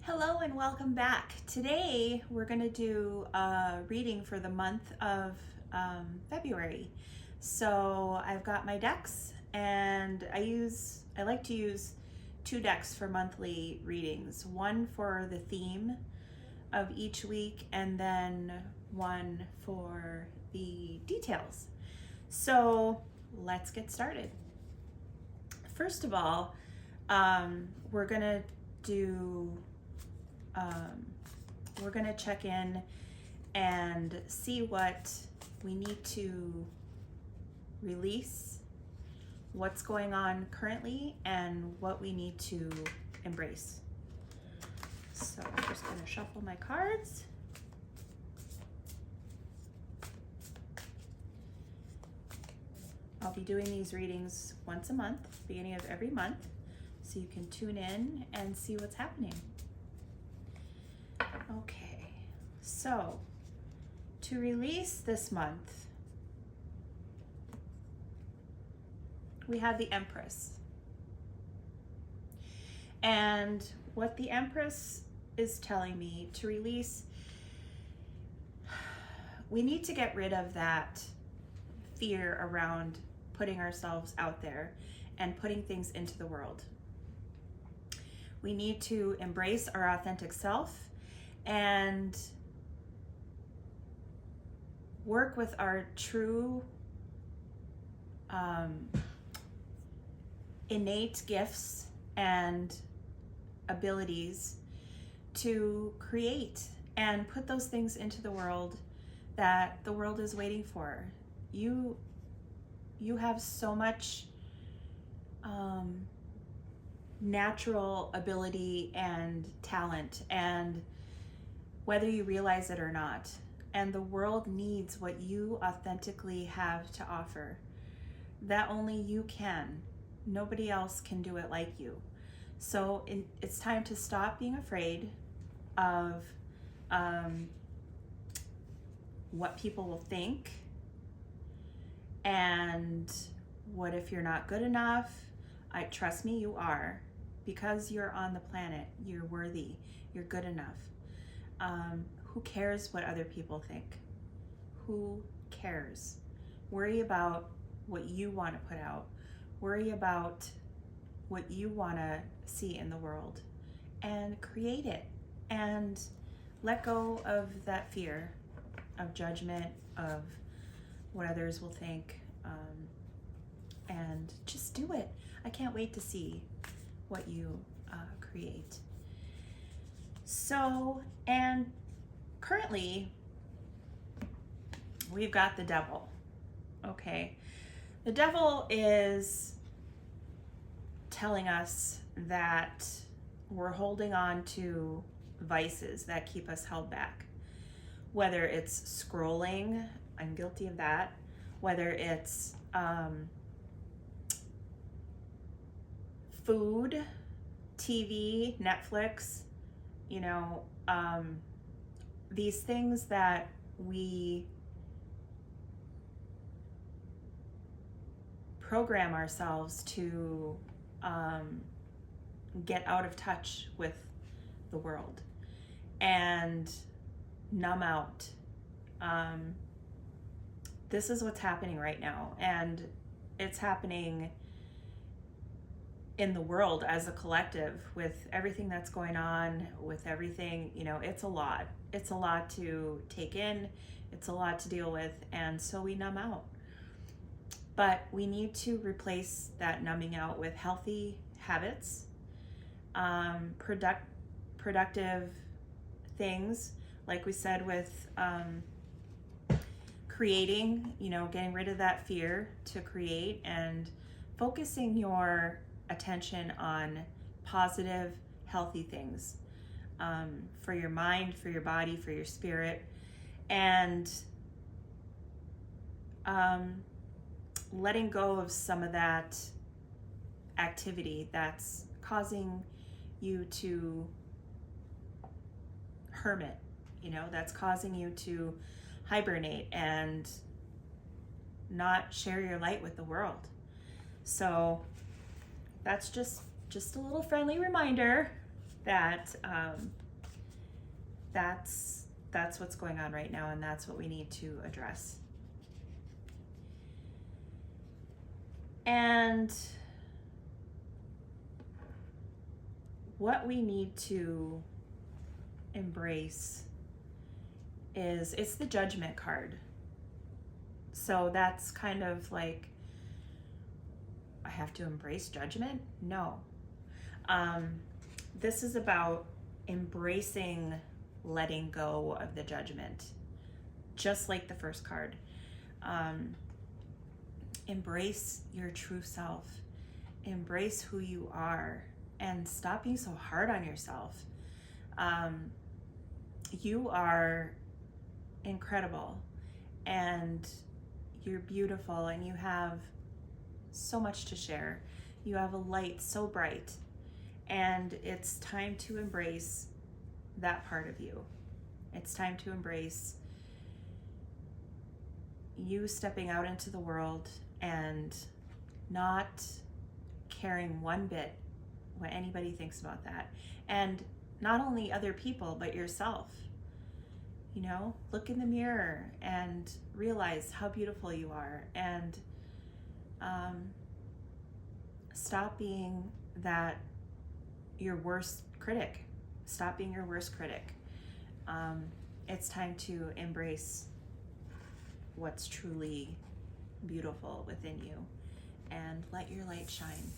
Hello and welcome back. Today we're going to do a reading for the month of February. So I've got my decks and I like to use two decks for monthly readings. One for the theme of each week and then one for the details. So let's get started. First of all, we're going to do we're going to check in and see what we need to release, what's going on currently, and what we need to embrace. So I'm just going to shuffle my cards. I'll be doing these readings once a month, beginning of every month, so you can tune in and see what's happening. Okay, so to release this month, we have the Empress. And what the Empress is telling me to release, we need to get rid of that fear around putting ourselves out there and putting things into the world. We need to embrace our authentic self and work with our true innate gifts and abilities to create and put those things into the world that the world is waiting for. You have so much natural ability and talent, and whether you realize it or not, and the world needs what you authentically have to offer. That only you can. Nobody else can do it like you. So it's time to stop being afraid of what people will think, and what if you're not good enough. Trust me, you are, because you're on the planet. You're worthy. You're good enough. Who cares what other people think? Who cares? Worry about what you want to put out. Worry about what you want to see in the world and create it, and let go of that fear of judgment, of what others will think, and just do it. I can't wait to see what you create. So, and currently we've got the Devil. Okay, the Devil is telling us that we're holding on to vices that keep us held back. Whether it's scrolling, I'm guilty of that. Whether it's food, TV, Netflix, these things that we program ourselves to get out of touch with the world and numb out. This is what's happening right now, and it's happening in the world as a collective with everything that's going on, with everything, it's a lot. It's a lot to take in. It's a lot to deal with. And so we numb out. But we need to replace that numbing out with healthy habits, productive things, like we said, with creating, getting rid of that fear to create and focusing your attention on positive, healthy things for your mind, for your body, for your spirit, and letting go of some of that activity that's causing you to hermit, that's causing you to hibernate and not share your light with the world. So that's just a little friendly reminder that that's what's going on right now, and that's what we need to address. And what we need to embrace is, it's the Judgment card. So that's kind of like, I have to embrace judgment? No. This is about embracing letting go of the judgment, just like the first card. Embrace your true self. Embrace who you are and stop being so hard on yourself. You are incredible and you're beautiful and you have so much to share. You have a light so bright, and it's time to embrace that part of you. It's time to embrace you stepping out into the world and not caring one bit what anybody thinks about that. And not only other people, but yourself. You know, look in the mirror and realize how beautiful you are, and stop being your worst critic. Stop being your worst critic. It's time to embrace what's truly beautiful within you and let your light shine.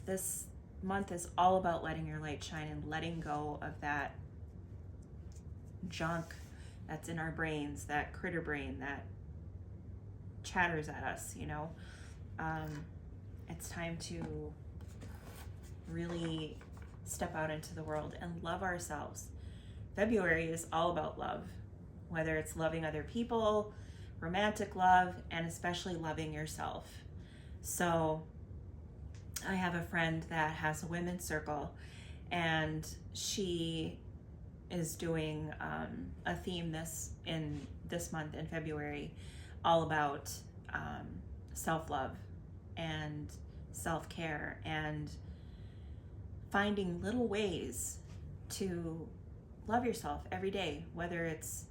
This month is all about letting your light shine and letting go of that junk that's in our brains, that critter brain that chatters at us, you know. It's time to really step out into the world and love ourselves. February is all about love, whether it's loving other people, romantic love, and especially loving yourself. So I have a friend that has a women's circle, and she is doing a theme this month in February, all about self-love and self-care and finding little ways to love yourself every day, whether it's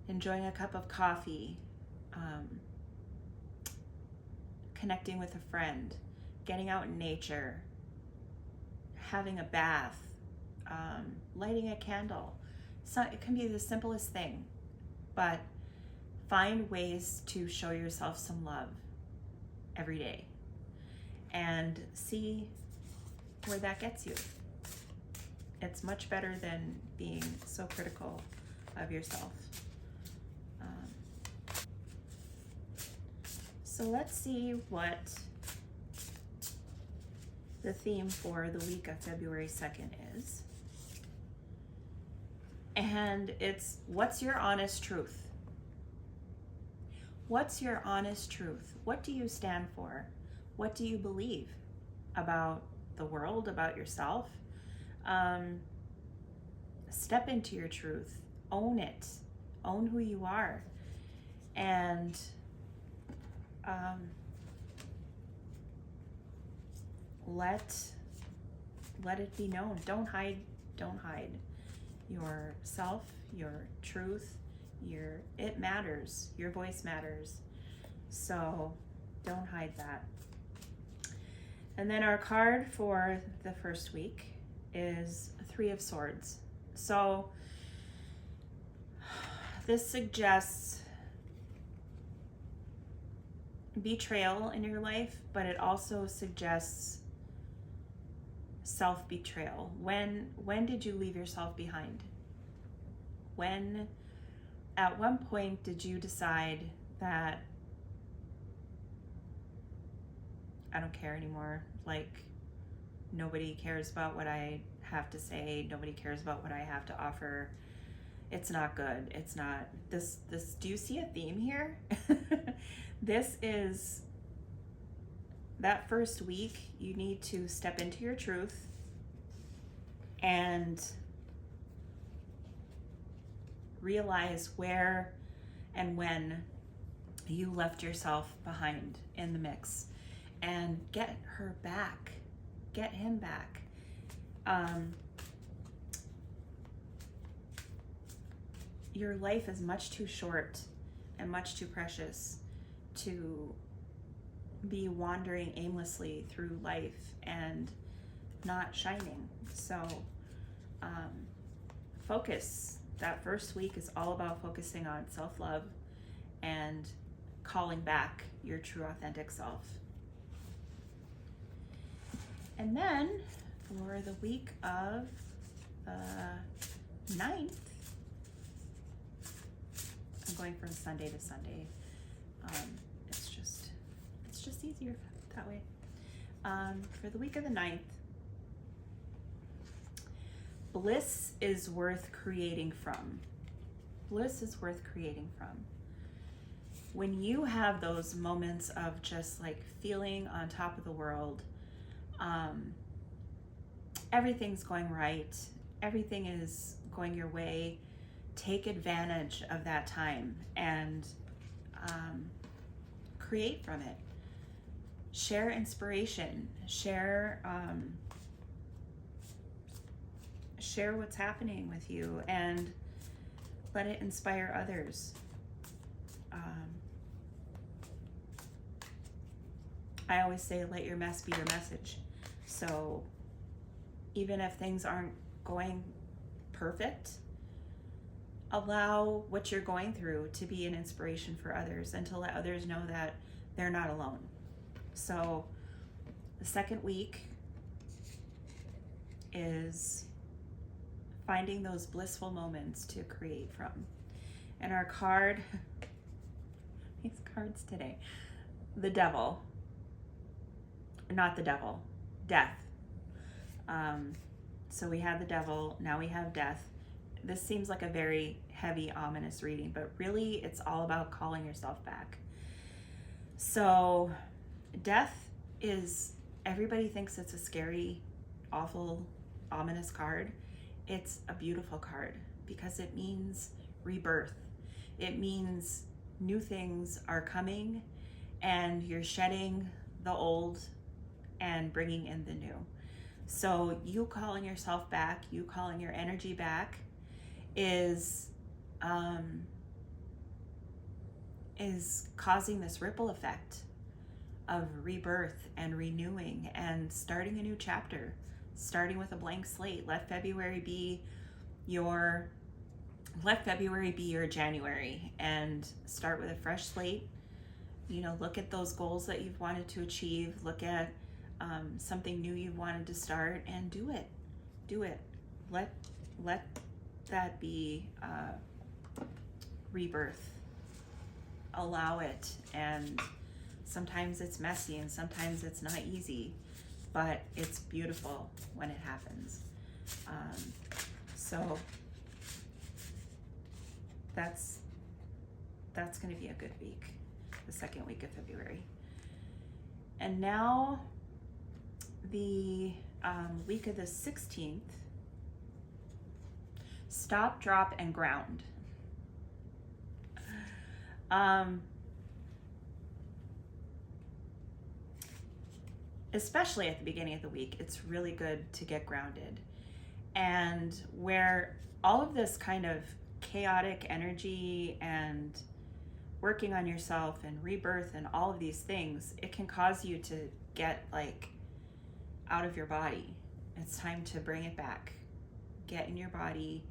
enjoying a cup of coffee, connecting with a friend, getting out in nature, having a bath, lighting a candle. It can be the simplest thing, but find ways to show yourself some love every day and see where that gets you. It's much better than being so critical of yourself. So let's see what the theme for the week of February 2nd is. And it's, what's your honest truth? What's your honest truth? What do you stand for? What do you believe about the world, about yourself? Step into your truth. Own it. Own who you are. And let it be known. Don't hide yourself, your truth. It matters. Your voice matters. So don't hide that. And then our card for the first week is Three of Swords. So this suggests betrayal in your life, but it also suggests self-betrayal. When did you leave yourself behind? At one point did you decide that I don't care anymore? Like, nobody cares about what I have to say. Nobody cares about what I have to offer. It's not good. It's not this. Do you see a theme here? This is that first week. You need to step into your truth and realize where and when you left yourself behind in the mix, and get her back, get him back. your life is much too short and much too precious to be wandering aimlessly through life and not shining. So focus. That first week is all about focusing on self-love and calling back your true authentic self. And then for the week of the 9th, I'm going from Sunday to Sunday. It's just easier that way. For the week of the 9th, bliss is worth creating from. Bliss is worth creating from. When you have those moments of just like feeling on top of the world, everything's going right, everything is going your way, take advantage of that time and create from it. Share inspiration, share what's happening with you, and let it inspire others. I always say, let your mess be your message. So even if things aren't going perfect, allow what you're going through to be an inspiration for others and to let others know that they're not alone. So the second week is finding those blissful moments to create from. And our card, these cards today, the devil, not the devil, death. So we have the devil, now we have death. This seems like a very heavy, ominous reading, but really it's all about calling yourself back. So death is, everybody thinks it's a scary, awful, ominous card. It's a beautiful card because it means rebirth. It means new things are coming and you're shedding the old and bringing in the new. So you calling yourself back, you calling your energy back is causing this ripple effect of rebirth and renewing and starting a new chapter, starting with a blank slate. Let February be your January and start with a fresh slate. You know, look at those goals that you've wanted to achieve, look at something new you've wanted to start, and do it. Let that be rebirth. Allow it. And sometimes it's messy and sometimes it's not easy, but it's beautiful when it happens. So that's going to be a good week, the second week of February. And now the week of the 16th, stop, drop, and ground. Especially at the beginning of the week, it's really good to get grounded. And where all of this kind of chaotic energy and working on yourself and rebirth and all of these things, it can cause you to get like out of your body. It's time to bring it back. Get in your body,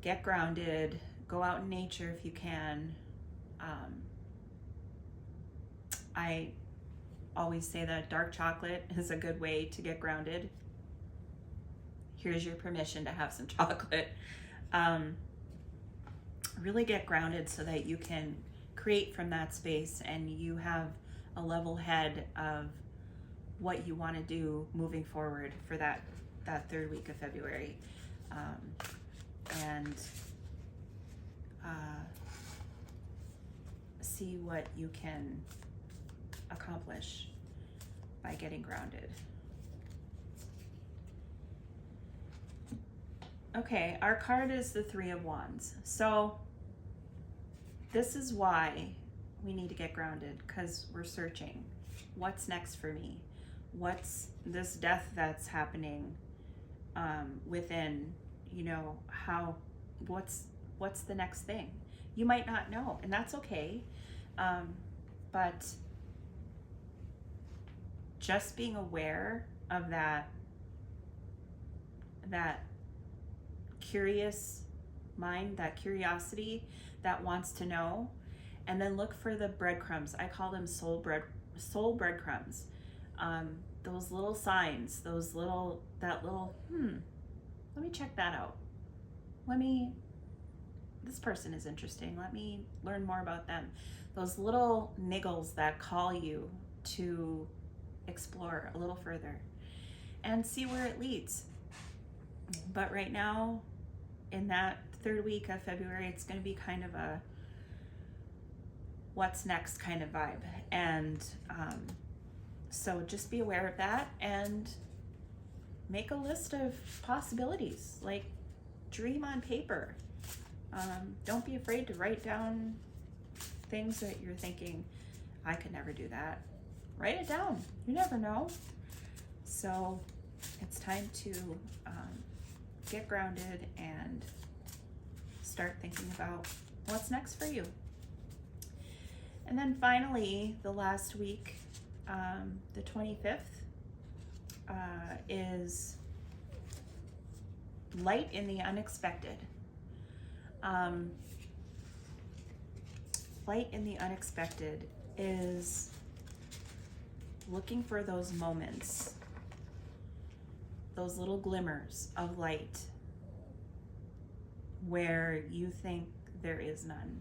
get grounded, go out in nature if you can. I always say that dark chocolate is a good way to get grounded. Here's your permission to have some chocolate. Really get grounded so that you can create from that space and you have a level head of what you want to do moving forward for that third week of February. And see what you can accomplish by getting grounded. Okay, our card is the Three of Wands. So this is why we need to get grounded, because we're searching. What's next for me? What's this death that's happening within, you know, what's what's the next thing? You might not know, and that's okay. But just being aware of that curious mind, that curiosity that wants to know, and then look for the breadcrumbs. I call them soul breadcrumbs. Those little signs, let me check that out. This person is interesting. Let me learn more about them. Those little niggles that call you to explore a little further and see where it leads. But right now, in that third week of February, it's going to be kind of a what's next kind of vibe. And so just be aware of that and make a list of possibilities, like dream on paper. Don't be afraid to write down things that you're thinking, I could never do that. Write it down. You never know. So it's time to get grounded and start thinking about what's next for you. And then finally, the last week, the 25th, is light in the unexpected. Light in the unexpected is looking for those moments, those little glimmers of light where you think there is none,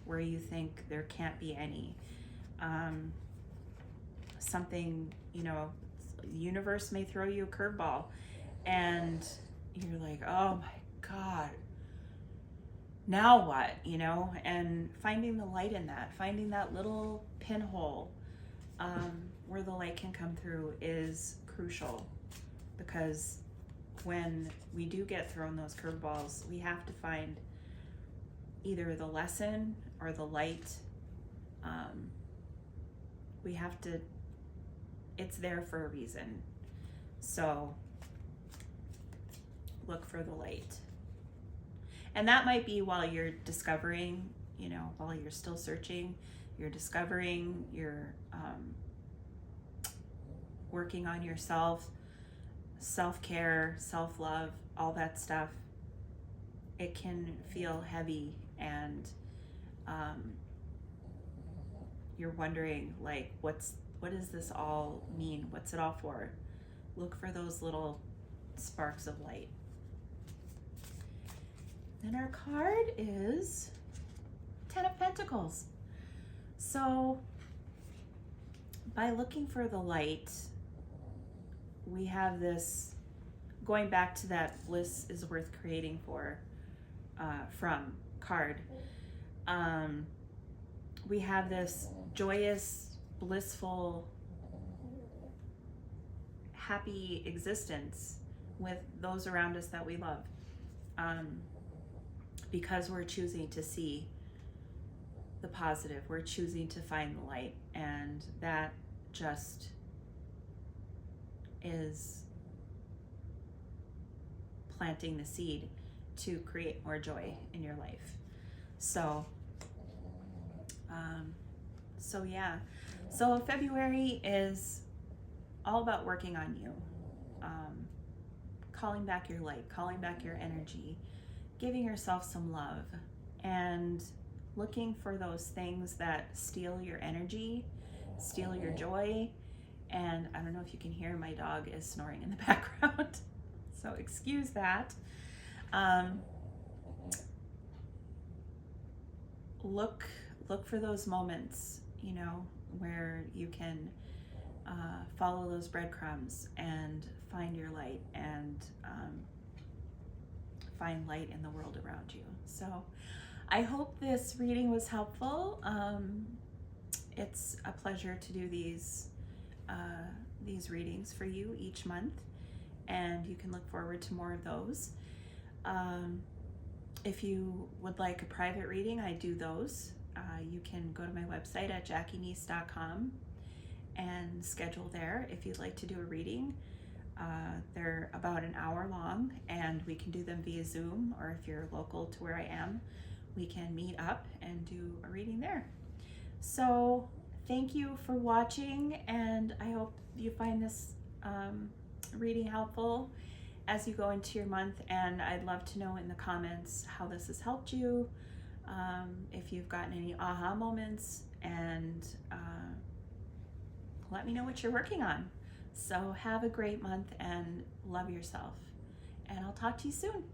where you think there can't be any. Something, the universe may throw you a curveball and you're like, oh my God, now what? And finding the light in that, finding that little pinhole where the light can come through is crucial, because when we do get thrown those curveballs, we have to find either the lesson or the light. It's there for a reason. So look for the light. And that might be while you're discovering, while you're still searching, you're discovering, you're working on yourself, self-care, self-love, all that stuff. It can feel heavy and you're wondering, like, what does this all mean? What's it all for? Look for those little sparks of light. Then our card is Ten of Pentacles. So by looking for the light, we have this, going back to that bliss is worth creating for, from card. We have this joyous, blissful, happy existence with those around us that we love. Because we're choosing to see the positive, we're choosing to find the light, and that just is planting the seed to create more joy in your life. So February is all about working on you, calling back your light, calling back your energy, giving yourself some love, and looking for those things that steal your energy, steal your joy. And I don't know if you can hear, my dog is snoring in the background, so excuse that. Look for those moments, where you can follow those breadcrumbs and find your light and find light in the world around you. So I hope this reading was helpful. It's a pleasure to do these readings for you each month, and you can look forward to more of those. If you would like a private reading, I do those. You can go to my website at JackieNeese.com and schedule there if you'd like to do a reading. They're about an hour long, and we can do them via Zoom, or if you're local to where I am, we can meet up and do a reading there. So thank you for watching, and I hope you find this reading helpful as you go into your month, and I'd love to know in the comments how this has helped you, if you've gotten any aha moments, and let me know what you're working on. So have a great month and love yourself, and I'll talk to you soon.